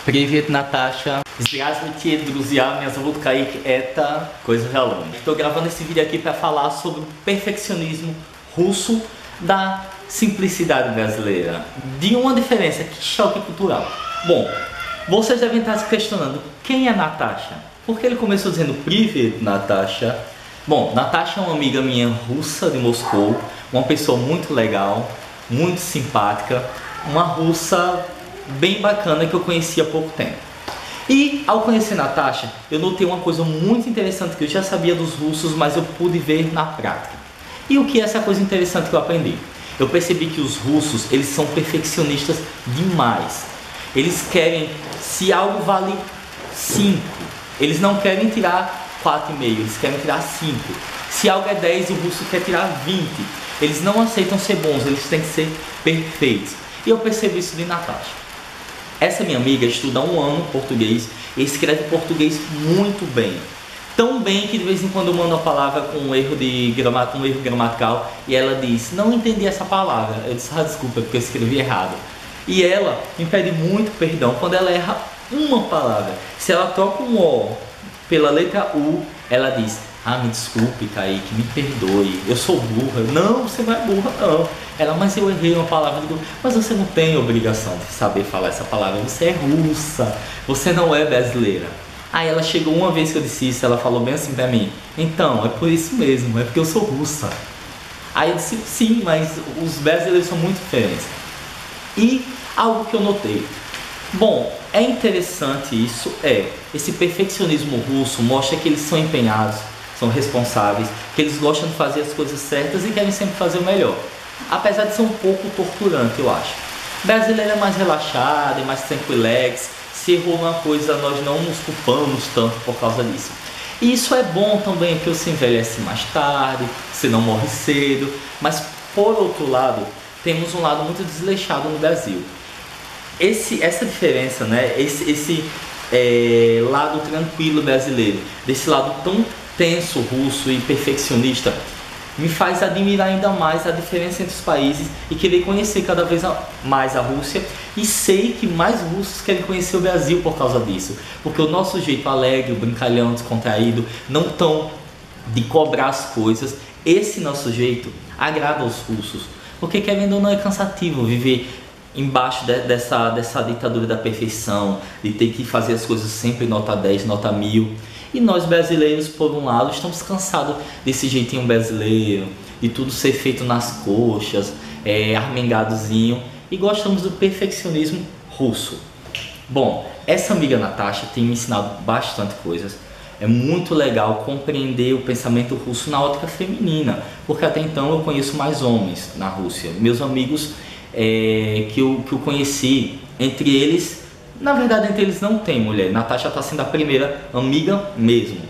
Привет, Natasha. Здравствуйте, друзья. Меня зовут Kaique. Это Coisa Realão. Estou gravando esse vídeo aqui para falar sobre o perfeccionismo russo da simplicidade brasileira. De uma diferença, que choque cultural. Bom, vocês devem estar se questionando, quem é Natasha? Porque ele começou dizendo Привет, Natasha. Bom, Natasha é uma amiga minha russa de Moscou, uma pessoa muito legal, muito simpática, uma russa bem bacana que eu conheci há pouco tempo. E ao conhecer Natasha, eu notei uma coisa muito interessante que eu já sabia dos russos, mas eu pude ver na prática. E o que é essa coisa interessante que eu aprendi? Eu percebi que os russos, eles são perfeccionistas demais. Eles querem, se algo vale 5, eles não querem tirar 4,5, eles querem tirar 5. Se algo é 10, o russo quer tirar 20. Eles não aceitam ser bons, eles têm que ser perfeitos. E eu percebi isso de Natasha. Essa minha amiga estuda há 1 ano português e escreve português muito bem. Tão bem que de vez em quando eu mando uma palavra com um erro gramatical e ela diz, não entendi essa palavra. Eu disse, desculpa, porque eu escrevi errado. E ela me pede muito perdão quando ela erra uma palavra. Se ela troca um O pela letra U, ela diz, me desculpe, Kaique, me perdoe, eu sou burra. Não, você não é burra, não. Ela, mas eu errei uma palavra. Eu digo, mas você não tem obrigação de saber falar essa palavra, você é russa, você não é brasileira. Aí ela chegou uma vez que eu disse isso, ela falou bem assim pra mim, então, é por isso mesmo, é porque eu sou russa. Aí eu disse, sim, mas os brasileiros são muito diferentes. E algo que eu notei, bom, é interessante isso, esse perfeccionismo russo mostra que eles são empenhados, são responsáveis, que eles gostam de fazer as coisas certas e querem sempre fazer o melhor. Apesar de ser um pouco torturante, eu acho. O brasileiro é mais relaxado, é mais tranquilex. Se errou uma coisa, nós não nos culpamos tanto por causa disso. E isso é bom também, porque você envelhece mais tarde, você não morre cedo. Mas, por outro lado, temos um lado muito desleixado no Brasil. Essa diferença, né? Esse lado tranquilo brasileiro, desse lado tão tenso russo e perfeccionista, me faz admirar ainda mais a diferença entre os países e querer conhecer cada vez mais a Rússia. E sei que mais russos querem conhecer o Brasil por causa disso, porque o nosso jeito alegre, brincalhão, descontraído, não tão de cobrar as coisas, esse nosso jeito agrada aos russos, porque querendo ou não é cansativo viver embaixo dessa ditadura da perfeição, de ter que fazer as coisas sempre nota 10, nota 1000. E nós brasileiros, por um lado, estamos cansados desse jeitinho brasileiro, de tudo ser feito nas coxas, armengadozinho, e gostamos do perfeccionismo russo. Bom, essa amiga Natasha tem me ensinado bastante coisas. É muito legal compreender o pensamento russo na ótica feminina, porque até então eu conheço mais homens na Rússia. Meus amigos que eu conheci, entre eles, na verdade entre eles não tem mulher. Natasha está sendo a primeira amiga mesmo.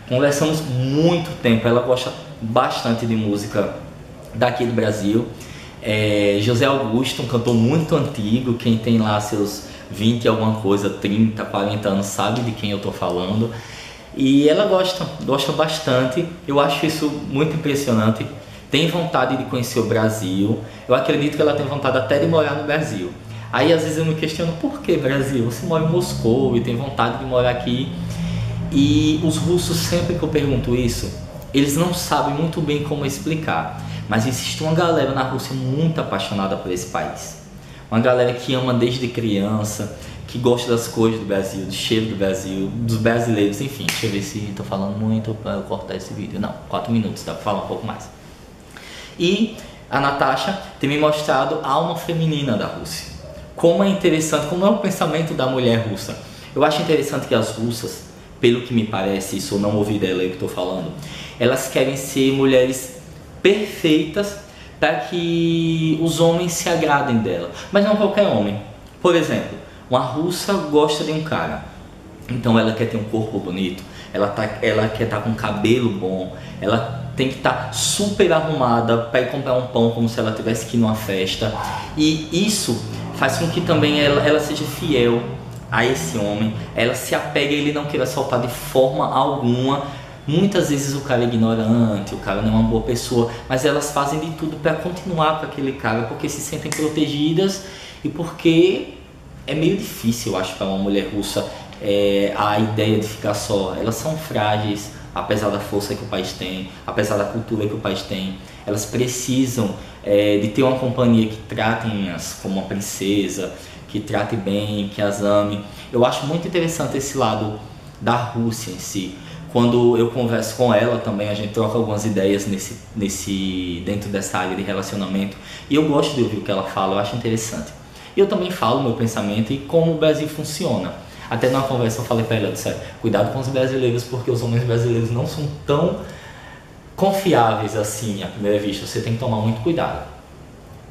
Conversamos muito tempo, ela gosta bastante de música daqui do Brasil. José Augusto, um cantor muito antigo, quem tem lá seus 20 alguma coisa, 30, 40 anos, sabe de quem eu estou falando. E ela gosta bastante, eu acho isso muito impressionante. Tem vontade de conhecer o Brasil, eu acredito que ela tem vontade até de morar no Brasil. Aí às vezes eu me questiono, por que Brasil? Você mora em Moscou e tem vontade de morar aqui. E os russos, sempre que eu pergunto isso, eles não sabem muito bem como explicar. Mas existe uma galera na Rússia muito apaixonada por esse país. Uma galera que ama desde criança, que gosta das coisas do Brasil, do cheiro do Brasil, dos brasileiros, enfim. Deixa eu ver se estou falando muito para eu cortar esse vídeo. Não, 4 minutos, dá para falar um pouco mais. E a Natasha tem me mostrado a alma feminina da Rússia. Como é interessante, como é o pensamento da mulher russa. Eu acho interessante que as russas, pelo que me parece, isso eu não ouvi dela, eu que estou falando, elas querem ser mulheres perfeitas para que os homens se agradem dela. Mas não qualquer homem. Por exemplo, uma russa gosta de um cara, então ela quer ter um corpo bonito, ela quer estar com cabelo bom, ela tem que estar super arrumada para ir comprar um pão como se ela tivesse que ir numa festa. E isso faz com que também ela seja fiel a esse homem, ela se apega e ele não queira soltar de forma alguma. Muitas vezes o cara é ignorante, o cara não é uma boa pessoa, mas elas fazem de tudo para continuar com aquele cara, porque se sentem protegidas e porque é meio difícil, eu acho, para uma mulher russa a ideia de ficar só. Elas são frágeis, apesar da força que o país tem, apesar da cultura que o país tem. Elas precisam de ter uma companhia que tratem-as como uma princesa, que trate bem, que as ame. Eu acho muito interessante esse lado da Rússia em si. Quando eu converso com ela também, a gente troca algumas ideias dentro dessa área de relacionamento. E eu gosto de ouvir o que ela fala, eu acho interessante. E eu também falo meu pensamento e como o Brasil funciona. Até numa conversa eu falei para ela, disse, cuidado com os brasileiros, porque os homens brasileiros não são tão confiáveis assim à primeira vista. Você tem que tomar muito cuidado.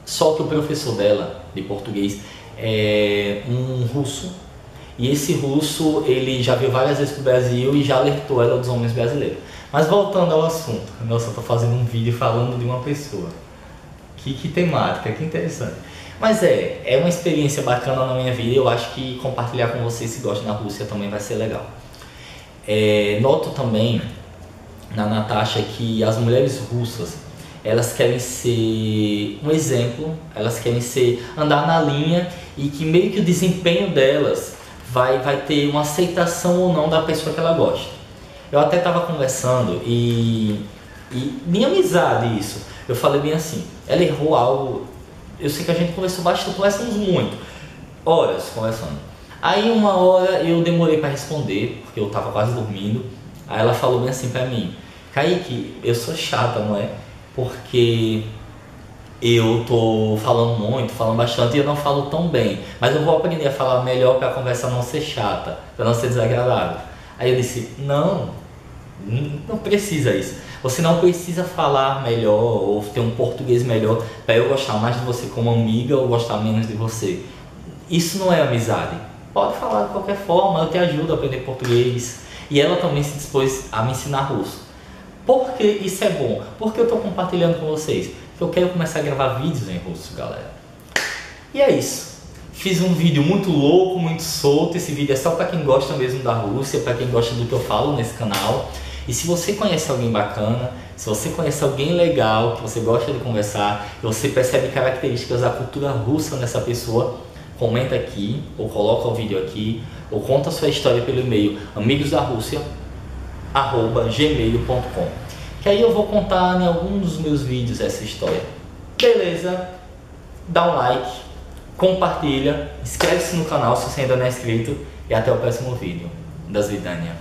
Só que o professor dela, de português, é um russo. E esse russo, ele já veio várias vezes pro Brasil e já alertou ela dos homens brasileiros. Mas voltando ao assunto, nossa, eu tô fazendo um vídeo falando de uma pessoa. Que temática, que interessante. Mas é uma experiência bacana na minha vida e eu acho que compartilhar com vocês se gostam da Rússia também vai ser legal. Noto também na Natasha que as mulheres russas, elas querem ser um exemplo, elas querem andar na linha e que meio que o desempenho delas vai ter uma aceitação ou não da pessoa que ela gosta. Eu até estava conversando e minha amizade isso, eu falei bem assim, ela errou algo, eu sei que a gente conversou bastante, conversamos muito, horas conversando. Aí uma hora eu demorei para responder, porque eu estava quase dormindo, aí ela falou bem assim para mim, Kaique, eu sou chata, não é? Porque eu tô falando muito, falando bastante e eu não falo tão bem. Mas eu vou aprender a falar melhor para a conversa não ser chata, para não ser desagradável. Aí eu disse, não precisa isso. Você não precisa falar melhor ou ter um português melhor para eu gostar mais de você como amiga ou gostar menos de você. Isso não é amizade. Pode falar de qualquer forma, eu te ajudo a aprender português. E ela também se dispôs a me ensinar russo. Por que isso é bom? Porque eu estou compartilhando com vocês. Eu quero começar a gravar vídeos em russo, galera. E é isso. Fiz um vídeo muito louco, muito solto. Esse vídeo é só para quem gosta mesmo da Rússia, para quem gosta do que eu falo nesse canal. E se você conhece alguém bacana, se você conhece alguém legal, que você gosta de conversar, e você percebe características da cultura russa nessa pessoa, comenta aqui, ou coloca o vídeo aqui, ou conta a sua história pelo e-mail amigosdarússia@gmail.com, que aí eu vou contar em algum dos meus vídeos essa história. Beleza? Dá um like, compartilha, inscreve-se no canal se você ainda não é inscrito e até o próximo vídeo. Das Vidania.